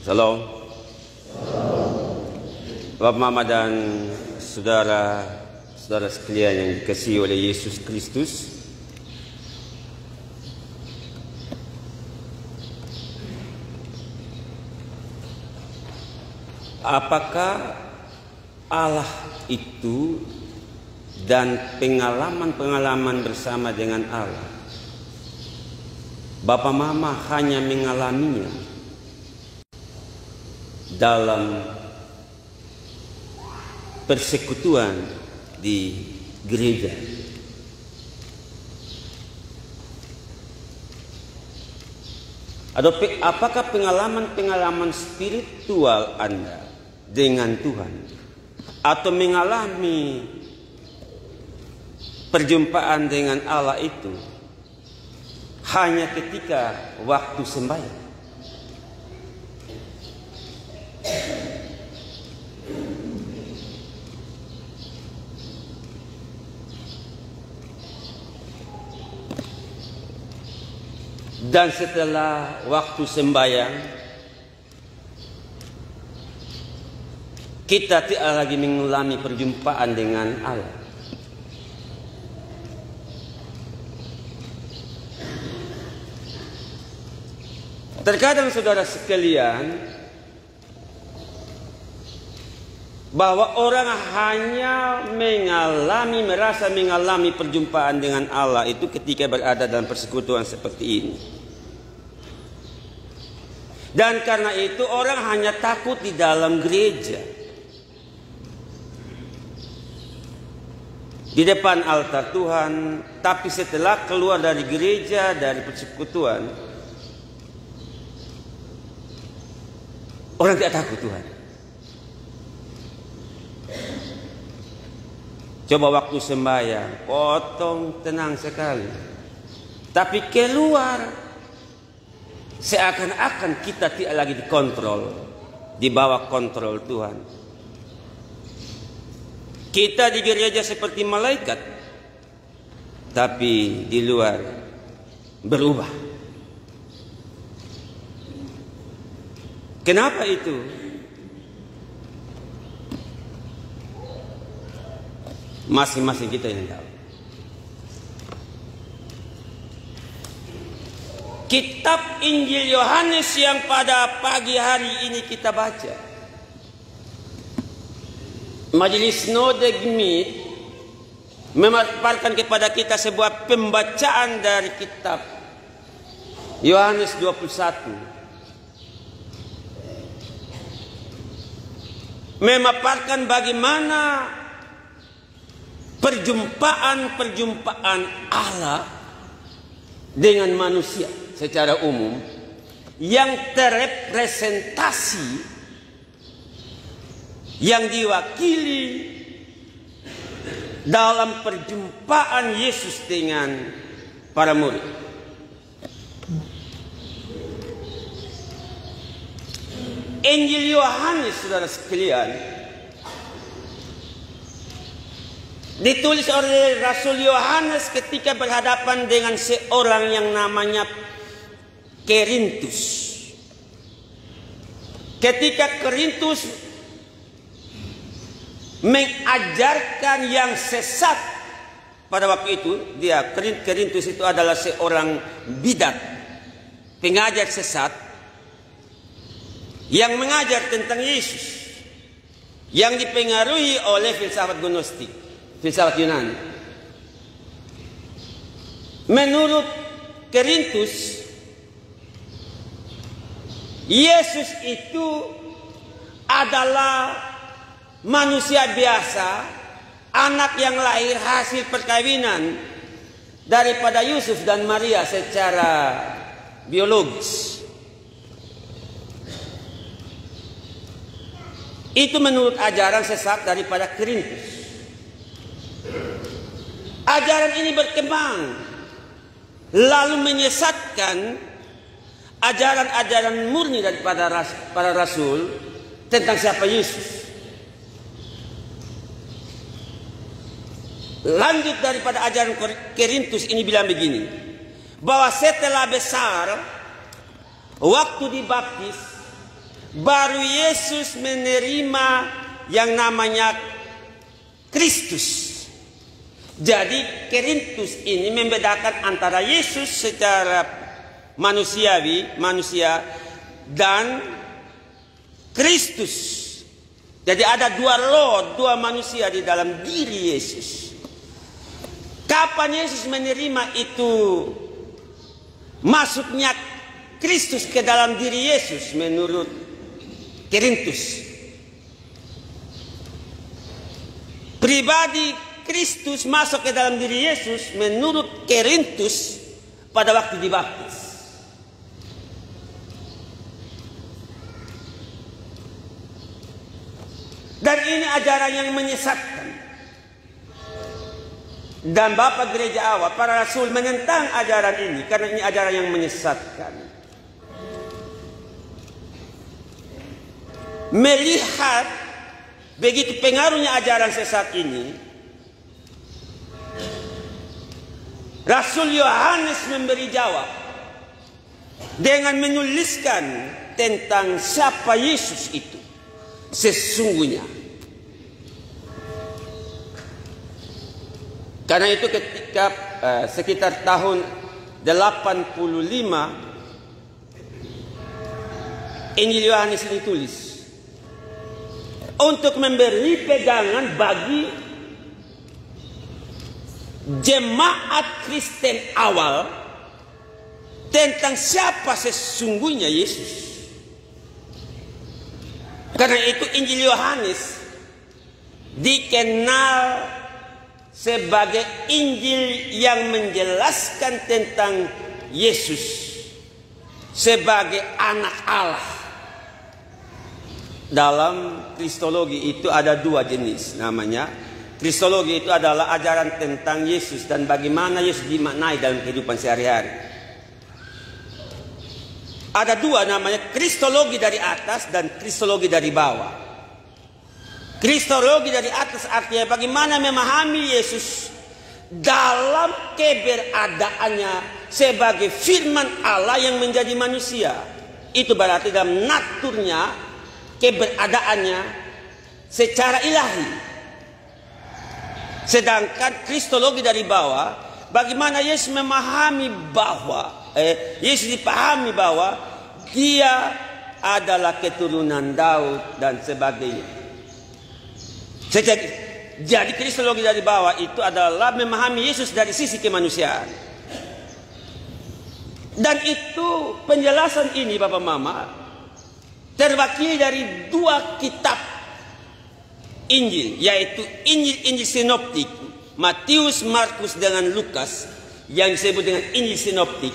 Shalom. Bapak, Mama dan saudara-saudara sekalian yang dikasihi oleh Yesus Kristus. Apakah Allah itu dan pengalaman-pengalaman bersama dengan Allah, Bapak Mama hanya mengalaminya dalam persekutuan di gereja? Apakah pengalaman-pengalaman spiritual Anda dengan Tuhan, atau mengalami perjumpaan dengan Allah itu hanya ketika waktu sembahyang? Dan setelah waktu sembahyang, kita tidak lagi mengalami perjumpaan dengan Allah. Terkadang saudara sekalian, bahwa orang hanya merasa mengalami perjumpaan dengan Allah itu ketika berada dalam persekutuan seperti ini. Dan karena itu orang hanya takut di dalam gereja, di depan altar Tuhan, tapi setelah keluar dari gereja, dari persekutuan, orang tidak takut Tuhan. Coba waktu sembahyang, potong tenang sekali, tapi keluar seakan-akan kita tidak lagi dikontrol, di bawah kontrol Tuhan. Kita di gereja seperti malaikat, tapi di luar berubah. Kenapa itu? Masing-masing kita yang tahu. Kitab Injil Yohanes yang pada pagi hari ini kita baca, Majelis Node Gmid memaparkan kepada kita sebuah pembacaan dari kitab Yohanes 21, memaparkan bagaimana perjumpaan Allah dengan manusia secara umum yang terrepresentasi, yang diwakili dalam perjumpaan Yesus dengan para murid. Injil Yohanes, saudara sekalian, ditulis oleh Rasul Yohanes ketika berhadapan dengan seorang yang namanya Kerintus. Ketika Kerintus mengajarkan yang sesat pada waktu itu, Kerintus itu adalah seorang bidat, pengajar sesat yang mengajar tentang Yesus, yang dipengaruhi oleh filsafat Gnostik, filsafat Yunani. Menurut Kerintus, Yesus itu adalah manusia biasa, anak yang lahir hasil perkawinan daripada Yusuf dan Maria secara biologis. Itu menurut ajaran sesat daripada Kerintus. Ajaran ini berkembang, lalu menyesatkan ajaran-ajaran murni daripada para rasul tentang siapa Yesus. Lanjut daripada ajaran Kerintus ini bilang begini, bahwa setelah besar, waktu dibaptis, baru Yesus menerima yang namanya Kristus. Jadi Korintus ini membedakan antara Yesus secara manusia dan Kristus. Jadi ada dua manusia di dalam diri Yesus. Kapan Yesus menerima itu masuknya Kristus ke dalam diri Yesus menurut Korintus? Pribadi Kristus masuk ke dalam diri Yesus menurut Korintus pada waktu dibaptis. Dan ini ajaran yang menyesatkan. Dan Bapak Gereja awal, para rasul menentang ajaran ini karena ini ajaran yang menyesatkan. Melihat begitu pengaruhnya ajaran sesat ini, Rasul Yohanes memberi jawab dengan menuliskan tentang siapa Yesus itu sesungguhnya. Karena itu ketika sekitar tahun 85 Injil Yohanes ditulis untuk memberi pegangan bagi jemaat Kristen awal tentang siapa sesungguhnya Yesus. Karena itu Injil Yohanes dikenal sebagai Injil yang menjelaskan tentang Yesus sebagai anak Allah. Dalam kristologi itu ada dua jenis namanya. Kristologi itu adalah ajaran tentang Yesus dan bagaimana Yesus dimaknai dalam kehidupan sehari-hari. Ada dua namanya, kristologi dari atas dan kristologi dari bawah. Kristologi dari atas artinya bagaimana memahami Yesus dalam keberadaannya sebagai firman Allah yang menjadi manusia. Itu berarti dalam naturnya, keberadaannya secara ilahi. Sedangkan kristologi dari bawah, bagaimana Yesus memahami bahwa Yesus dipahami bahwa dia adalah keturunan Daud dan sebagainya. Jadi kristologi dari bawah itu adalah memahami Yesus dari sisi kemanusiaan. Dan itu penjelasan ini Bapak Mama terwakili dari dua kitab Injil, yaitu Injil sinoptik Matius, Markus dengan Lukas yang disebut dengan Injil sinoptik.